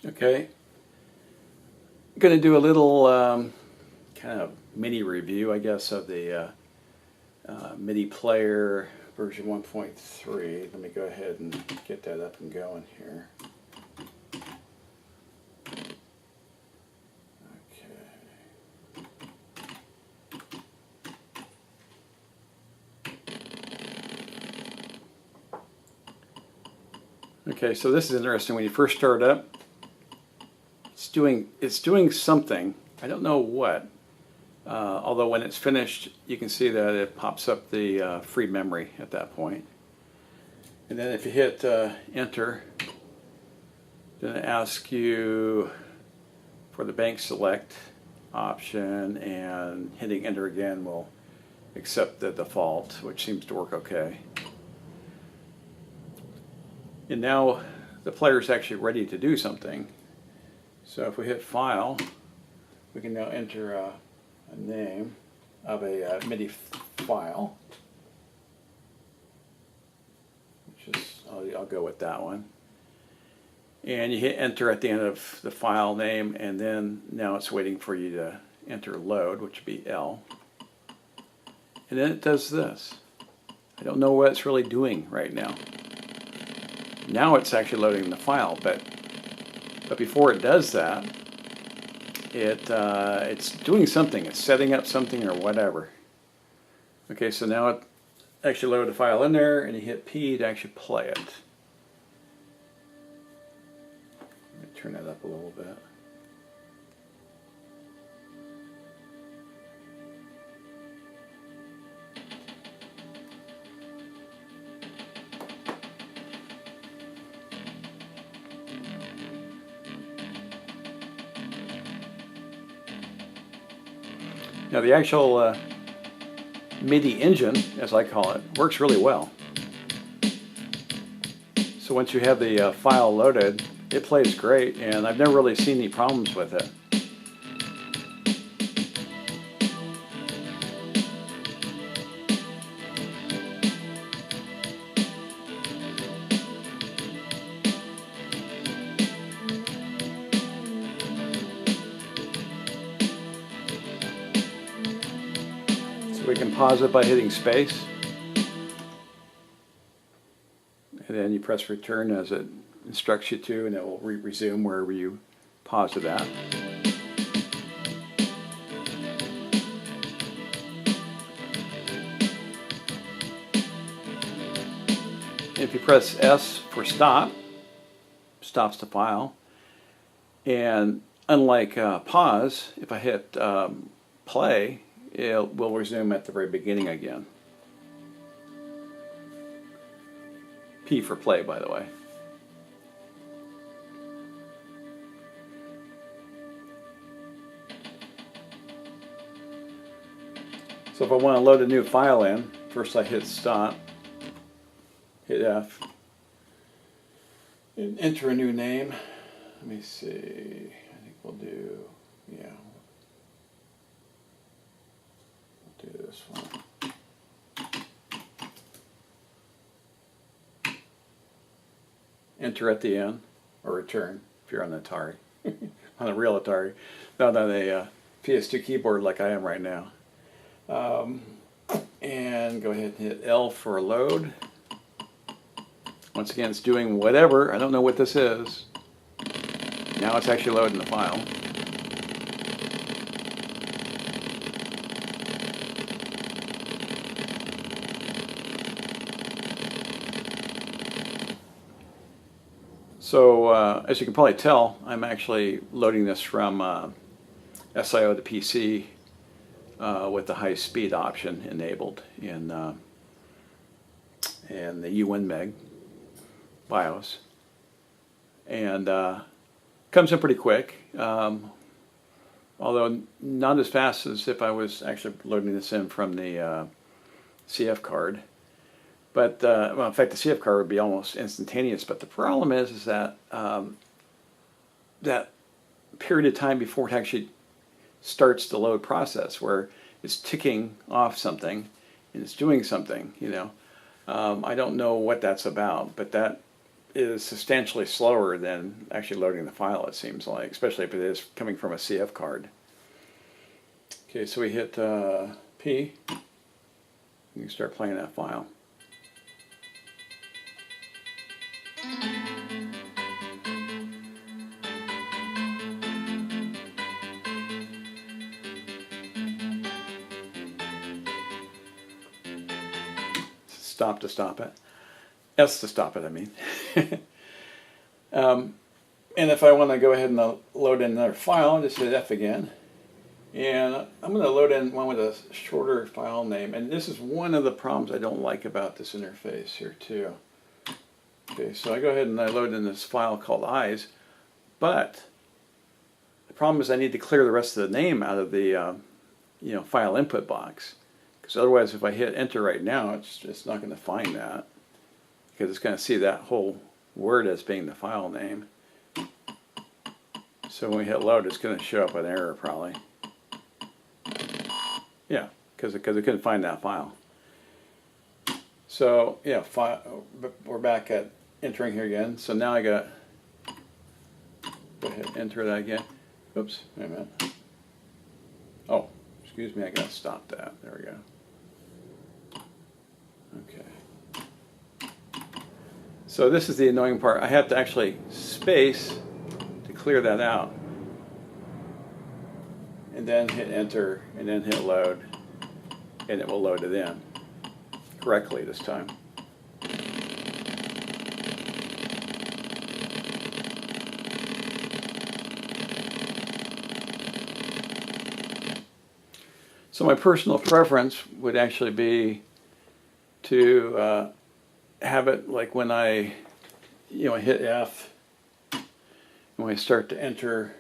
Okay, I'm going to do a little kind of mini review, I guess, of the MIDI player version 1.3. Let me go ahead and get that up and going here. Okay, so this is interesting. When you first start up, it's doing something. I don't know what. Although when it's finished, you can see that it pops up the free memory at that point. And then if you hit enter, then it asks you for the bank select option, and hitting enter again will accept the default, which seems to work okay. And now the player is actually ready to do something. So if we hit file, we can now enter a name of a MIDI file, which is, I'll go with that one. And you hit enter at the end of the file name, and then now it's waiting for you to enter load, which would be L. And then it does this. I don't know what it's really doing right now. Now it's actually loading the file, but before it does that, it's doing something. It's setting up something or whatever. Okay, so now it actually loaded the file in there, and you hit P to actually play it. Let me turn that up a little bit. Now the actual MIDI engine, as I call it, works really well. So once you have the file loaded, it plays great, and I've never really seen any problems with it. We can pause it by hitting space, and then you press return as it instructs you to, and it will resume wherever you pause it at. If you press S for stop, stops the file, and unlike pause, if I hit play, it will resume at the very beginning again. P for play, by the way. So if I want to load a new file in, first I hit stop, hit F, and enter a new name. Let me see, I think we'll do, yeah. Do this one. Enter at the end, or return if you're on the Atari. On a real Atari, not on a PS2 keyboard like I am right now. And go ahead and hit L for load. Once again, it's doing whatever. I don't know what this is. Now it's actually loading the file. So as you can probably tell, I'm actually loading this from SIO to PC with the high speed option enabled in the UWinmeg BIOS, and comes in pretty quick, although not as fast as if I was actually loading this in from the CF card. But well, in fact, the CF card would be almost instantaneous. But the problem is that that period of time before it actually starts the load process, where it's ticking off something and it's doing something, you know. I don't know what that's about, but that is substantially slower than actually loading the file, it seems like, especially if it is coming from a CF card. Okay, so we hit P. You can start playing that file. Stop to stop it. S to stop it, I mean. And if I want to go ahead and load in another file, just hit F again. And I'm going to load in one with a shorter file name. And this is one of the problems I don't like about this interface here too. Okay, so I go ahead and I load in this file called eyes. But the problem is I need to clear the rest of the name out of the file input box. Because otherwise, if I hit enter right now, it's not going to find that. Because it's going to see that whole word as being the file name. So when we hit load, it's going to show up an error probably. Yeah, because it couldn't find that file. So yeah, we're back at entering here again. So now I got go ahead and enter that again. Oops, wait a minute. Oh, excuse me, I got to stop that. There we go. Okay. So this is the annoying part. I have to actually space to clear that out. And then hit enter, and then hit load, and it will load it in correctly this time. So my personal preference would actually be to have it like when I hit F, and when I start to enter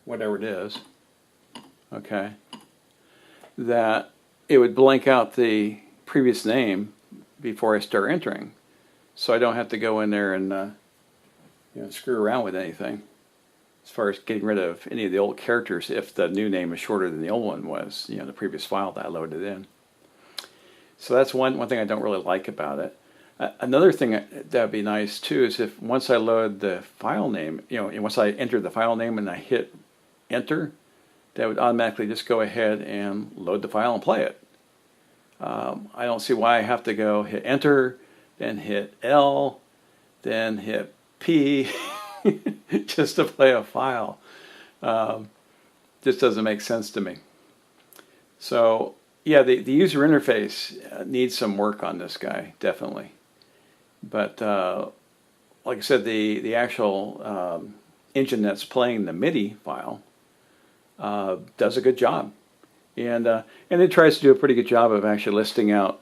whatever it is, okay, that it would blank out the previous name before I start entering, so I don't have to go in there and screw around with anything as far as getting rid of any of the old characters if the new name is shorter than the old one was, the previous file that I loaded in. So that's one thing I don't really like about it. Another thing that would be nice too is if once I load the file name, once I enter the file name and I hit enter, that would automatically just go ahead and load the file and play it. I don't see why I have to go hit enter, then hit L, then hit P just to play a file. Just doesn't make sense to me. So yeah, the user interface needs some work on this guy, definitely. But like I said, the actual engine that's playing the MIDI file does a good job, and it tries to do a pretty good job of actually listing out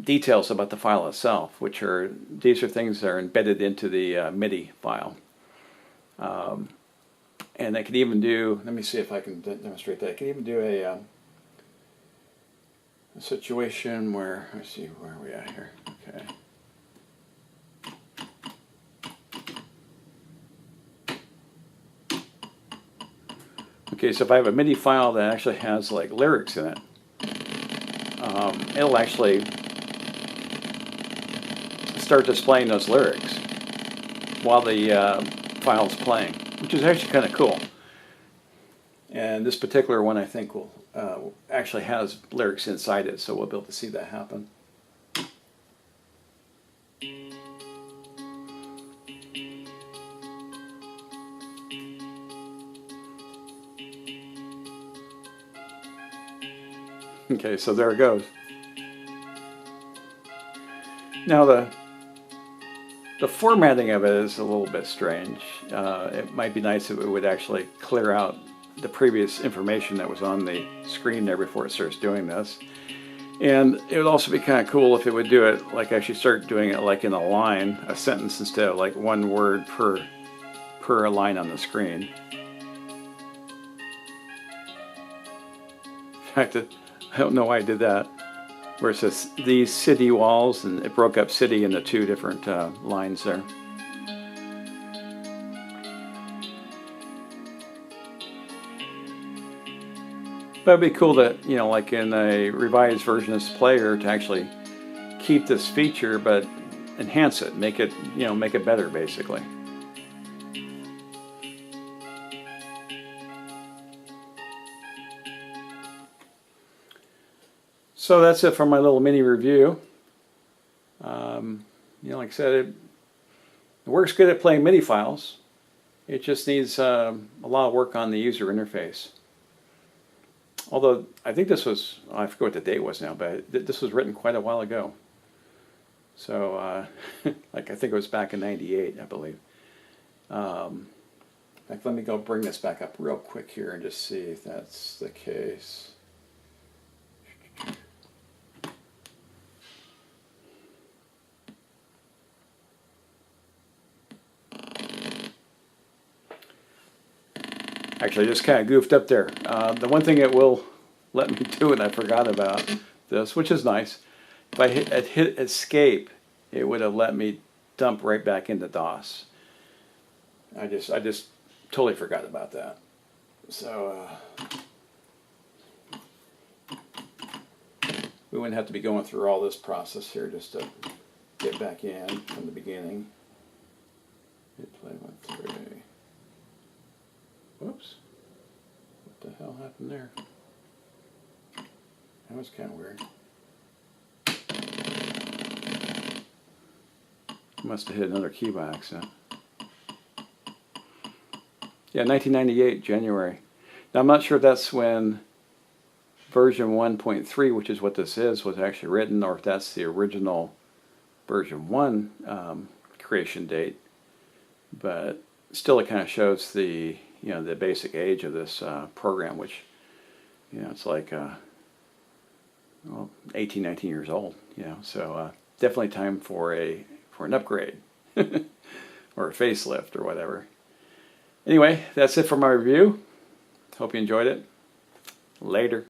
details about the file itself, these are things that are embedded into the MIDI file, and I can even do. Let me see if I can demonstrate that. I can even do a situation where let's see where are we at here. Okay. Okay, so if I have a MIDI file that actually has like lyrics in it, it'll actually start displaying those lyrics while the file's playing, which is actually kind of cool. And this particular one I think will actually has lyrics inside it, so we'll be able to see that happen. Okay, so there it goes. Now the formatting of it is a little bit strange. It might be nice if it would actually clear out the previous information that was on the screen there before it starts doing this. And it would also be kind of cool if it would do it like actually start doing it like in a line, a sentence, instead of like one word per line on the screen. In fact, I don't know why I did that, where it says these city walls, and it broke up city into two different lines there. But it'd be cool to, like in a revised version of this player, to actually keep this feature, but enhance it, make it, make it better, basically. So that's it for my little mini review. Like I said, it works good at playing MIDI files. It just needs a lot of work on the user interface. Although I think this was, I forget what the date was now, but this was written quite a while ago. So, like I think it was back in '98, I believe. Let me go bring this back up real quick here and just see if that's the case. Actually, I just kind of goofed up there. The one thing it will let me do, and I forgot about this, which is nice, if I hit escape, it would have let me dump right back into DOS. I just totally forgot about that. So we wouldn't have to be going through all this process here just to get back in from the beginning. Midi-Play 1-3. Whoops. What the hell happened there? That was kind of weird. Must have hit another key by accident. Yeah, 1998, January. Now I'm not sure if that's when version 1.3, which is what this is, was actually written, or if that's the original version 1 creation date. But still, it kind of shows the the basic age of this program, which it's like 18, 19 years old. So definitely time for an upgrade or a facelift or whatever. Anyway, that's it for my review. Hope you enjoyed it. Later.